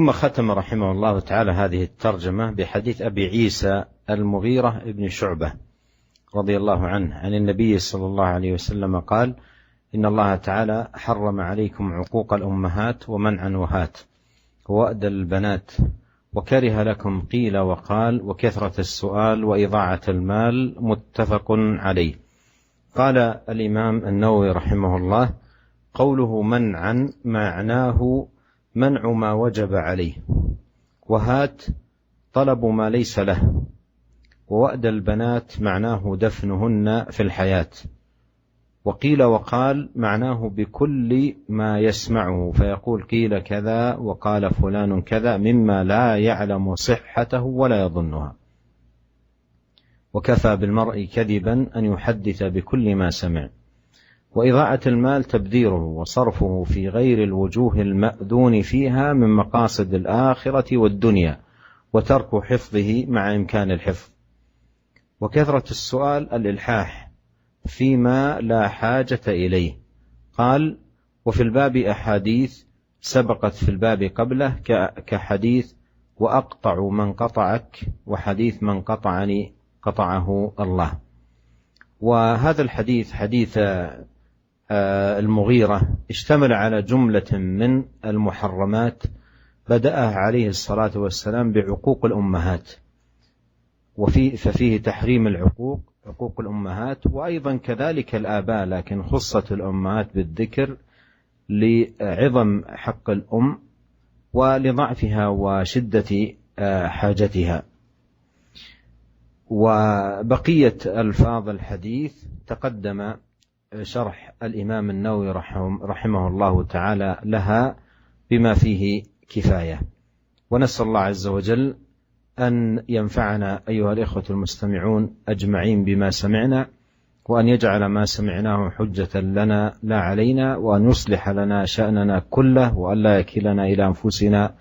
ثم ختم رحمه الله تعالى هذه الترجمة بحديث أبي عيسى المغيرة بن شعبة رضي الله عنه عن النبي صلى الله عليه وسلم قال: إن الله تعالى حرم عليكم عقوق الأمهات ومنعا وهات ووأد البنات وكره لكم قيل وقال وكثرة السؤال وإضاعة المال. متفق عليه. قال الإمام النووي رحمه الله: قوله منعا معناه منع ما وجب عليه، وهات طلب ما ليس له، ووأد البنات معناه دفنهن في الحياة، وقيل وقال معناه بكل ما يسمعه فيقول قيل كذا وقال فلان كذا مما لا يعلم صحته ولا يظنها، وكفى بالمرء كذبا أن يحدث بكل ما سمع. وإضاعة المال تبذيره وصرفه في غير الوجوه المأذون فيها من مقاصد الآخرة والدنيا، وترك حفظه مع إمكان الحفظ. وكثرة السؤال الإلحاح فيما لا حاجة إليه. قال: وفي الباب أحاديث سبقت في الباب قبله كحديث وأقطع من قطعك، وحديث من قطعني قطعه الله. وهذا الحديث حديث المغيرة اشتمل على جملة من المحرمات بدأها عليه الصلاة والسلام بعقوق الأمهات، ففيه تحريم عقوق الأمهات، وأيضا كذلك الآباء، لكن خصت الأمهات بالذكر لعظم حق الأم ولضعفها وشدة حاجتها. وبقية ألفاظ الحديث تقدم شرح الإمام النووي رحمه الله تعالى لها بما فيه كفاية. ونسأل الله عز وجل أن ينفعنا أيها الإخوة المستمعون أجمعين بما سمعنا، وأن يجعل ما سمعناه حجة لنا لا علينا، وأن يصلح لنا شأننا كله، وأن لا يكلنا إلى أنفسنا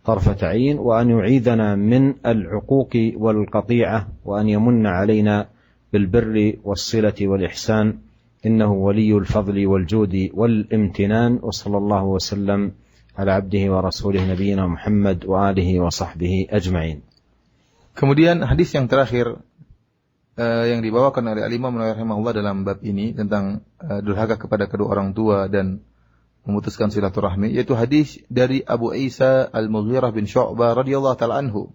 طرفة عين، وأن يعيذنا من العقوق والقطيعة، وأن يمن علينا بالبر والصلة والإحسان، إنه ولي الفضل والجود والامتنان. وصلى الله وسلم على عبده ورسوله نبينا Muhammad وآله وصحبه أجمعين. Kemudian hadis yang terakhir yang dibawakan oleh Al-Imam Nawawi rahimahullah dalam bab ini tentang durhaka kepada kedua orang tua dan memutuskan silaturahmi, yaitu hadis dari Abu Isa Al-Mughirah bin Syu'bah radhiyallahu ta'ala anhu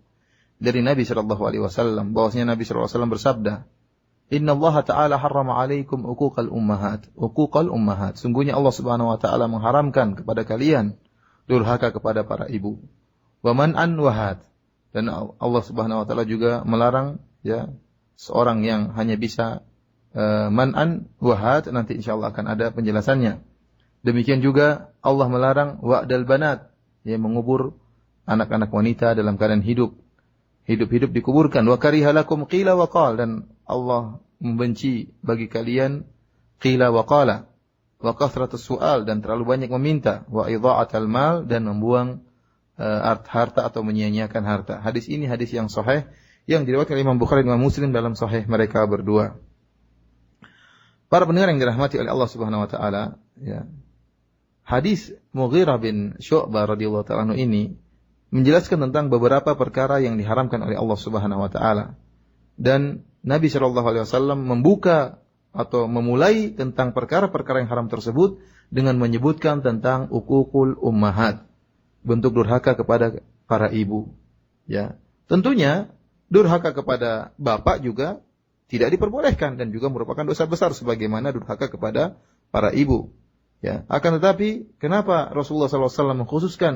dari Nabi sallallahu alaihi wasallam bahwasanya Nabi sallallahu alaihi wasallam bersabda, Inna Allah Ta'ala harrama alaikum uquqal ummahat. Sungguhnya Allah Subhanahu wa taala mengharamkan kepada kalian durhaka kepada para ibu. Wa man'an wahat. Dan Allah Subhanahu wa taala juga melarang seorang yang hanya bisa man'an wahat, nanti insyaallah akan ada penjelasannya. Demikian juga Allah melarang wa'dal banat, mengubur anak-anak wanita dalam keadaan hidup dikuburkan. Wa karihalakum qila wa qal, dan Allah membenci bagi kalian qila wa qala, wa kathratus su'al, dan terlalu banyak meminta, wa idha'atal mal, dan membuang harta atau menyia-nyiakan harta. Hadis ini hadis yang sahih yang diriwayatkan oleh Imam Bukhari dan Imam Muslim dalam sahih mereka berdua. Para pendengar yang dirahmati oleh Allah Subhanahu wa taala, hadis Mughirah bin Syu'bah radhiyallahu ta'ala ini menjelaskan tentang beberapa perkara yang diharamkan oleh Allah Subhanahu wa taala. Dan Nabi sallallahu alaihi wasallam membuka atau memulai tentang perkara-perkara yang haram tersebut dengan menyebutkan tentang uququl ummahat, bentuk durhaka kepada para ibu. Tentunya durhaka kepada bapak juga tidak diperbolehkan dan juga merupakan dosa besar sebagaimana durhaka kepada para ibu. Akan tetapi kenapa Rasulullah sallallahu alaihi wasallam mengkhususkan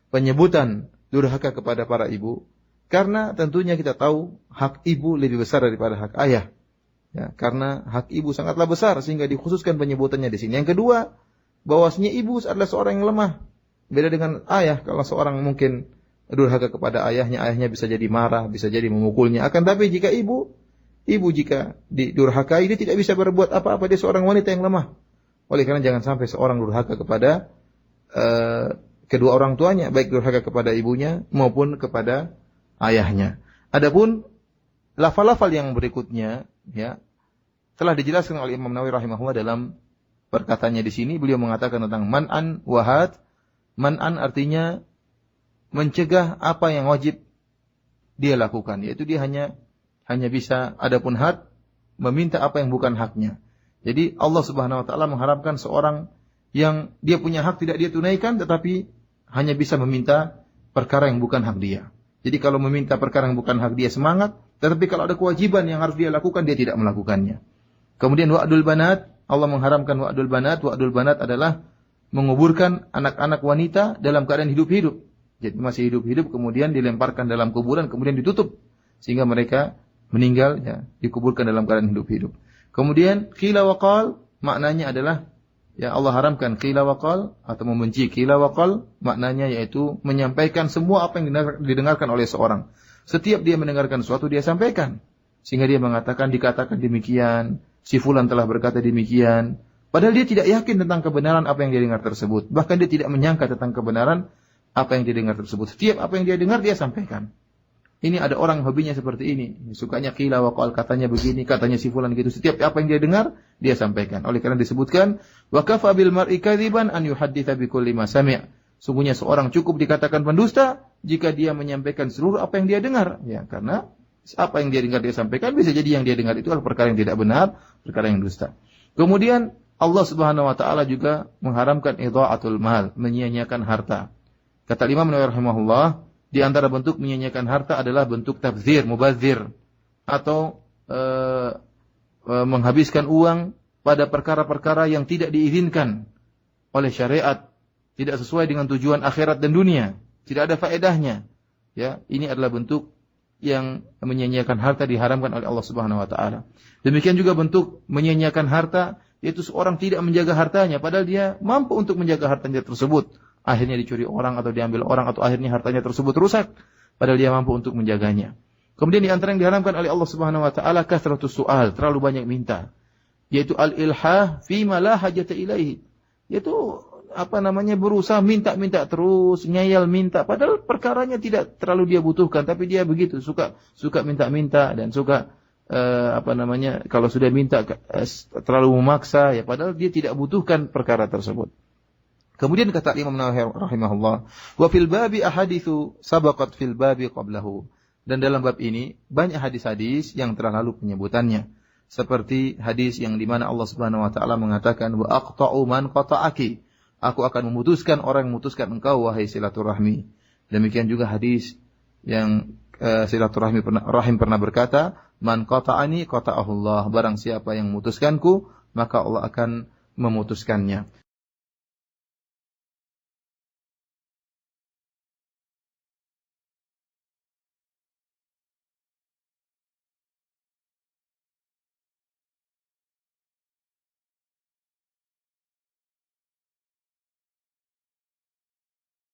penyebutan durhaka kepada para ibu? Karena tentunya kita tahu hak ibu lebih besar daripada hak ayah. Karena hak ibu sangatlah besar sehingga dikhususkan penyebutannya di sini. Yang kedua, bahwasanya ibu adalah seorang yang lemah. Beda dengan ayah. Kalau seorang mungkin durhaka kepada ayahnya bisa jadi marah, bisa jadi memukulnya. Akan tapi jika ibu jika didurhakai, dia tidak bisa berbuat apa-apa, dia seorang wanita yang lemah. Oleh karena jangan sampai seorang durhaka kepada kedua orang tuanya, baik durhaka kepada ibunya maupun kepada ayahnya. Adapun lafal-lafal yang berikutnya telah dijelaskan oleh Imam Nawawi rahimahullah dalam perkataannya di sini. Beliau mengatakan tentang man'an wahat. Man'an artinya mencegah apa yang wajib dia lakukan, yaitu dia hanya bisa adapun hak meminta apa yang bukan haknya. Jadi Allah Subhanahu wa taala mengharapkan seorang yang dia punya hak tidak dia tunaikan, tetapi hanya bisa meminta perkara yang bukan hak dia. Jadi kalau meminta perkara yang bukan hak dia semangat, tetapi kalau ada kewajiban yang harus dia lakukan, dia tidak melakukannya. Kemudian wa'dul banat, Allah mengharamkan wa'dul banat. Wa'dul banat adalah menguburkan anak-anak wanita dalam keadaan hidup-hidup. Jadi masih hidup-hidup, kemudian dilemparkan dalam kuburan, kemudian ditutup. Sehingga mereka meninggal, ya, dikuburkan dalam keadaan hidup-hidup. Kemudian qila wa qal, maknanya adalah, ya Allah haramkan qila wa qal, atau membenci qila wa qal, maknanya yaitu menyampaikan semua apa yang didengarkan oleh seorang. Setiap dia mendengarkan sesuatu, dia sampaikan. Sehingga dia mengatakan, dikatakan demikian, si fulan telah berkata demikian. Padahal dia tidak yakin tentang kebenaran apa yang dia dengar tersebut. Bahkan dia tidak menyangka tentang kebenaran apa yang dia dengar tersebut. Setiap apa yang dia dengar, dia sampaikan. Ini ada orang hobinya seperti ini. Sukanya qila wa qal, katanya begini, katanya si fulan gitu. Setiap apa yang dia dengar, dia sampaikan. Oleh karena disebutkan, wa kafa bil mar'i kadziban an yuhadditsa bi kulli ma sami'. Sungguhnya seorang cukup dikatakan pendusta jika dia menyampaikan seluruh apa yang dia dengar. Ya, karena apa yang dia dengar dia sampaikan, bisa jadi yang dia dengar itu adalah perkara yang tidak benar, perkara yang dusta. Kemudian Allah Subhanahu wa taala juga mengharamkan idha'atul mal, menyia-nyiakan harta. Kata Imam Nawawi rahimahullah, di antara bentuk menyia-nyiakan harta adalah bentuk tabdzir, mubadzir, atau menghabiskan uang pada perkara-perkara yang tidak diizinkan oleh syariat, tidak sesuai dengan tujuan akhirat dan dunia, tidak ada faedahnya. Ya, ini adalah bentuk yang menyia-nyiakan harta, diharamkan oleh Allah Subhanahu wa taala. Demikian juga bentuk menyia-nyiakan harta, yaitu seorang tidak menjaga hartanya padahal dia mampu untuk menjaga hartanya tersebut. Akhirnya dicuri orang atau diambil orang, atau akhirnya hartanya tersebut rusak padahal dia mampu untuk menjaganya. Kemudian di antara yang diharamkan oleh Allah Subhanahu wa taala kasratus su'al, terlalu banyak minta. Yaitu al-ilhah fi ma la hajata ilaihi. Yaitu berusaha minta-minta terus, ngeyel minta padahal perkaranya tidak terlalu dia butuhkan, tapi dia begitu suka minta-minta dan suka kalau sudah minta terlalu memaksa, ya padahal dia tidak butuhkan perkara tersebut. Kemudian kata Imam Nawawi rahimahullah, wa fil babi ahaditsu sabaqat fil babi qablahu. Dan dalam bab ini banyak hadis-hadis yang telah lalu penyebutannya. Seperti hadis yang di mana Allah Subhanahu wa taala mengatakan, wa aqta'u man qata'aki. Aku akan memutuskan orang yang memutuskan engkau, wahai silaturahmi. Demikian juga hadis yang silaturahmi pernah berkata, man qata'ani qata'ahu Allah. Barang siapa yang memutuskanku, maka Allah akan memutuskannya.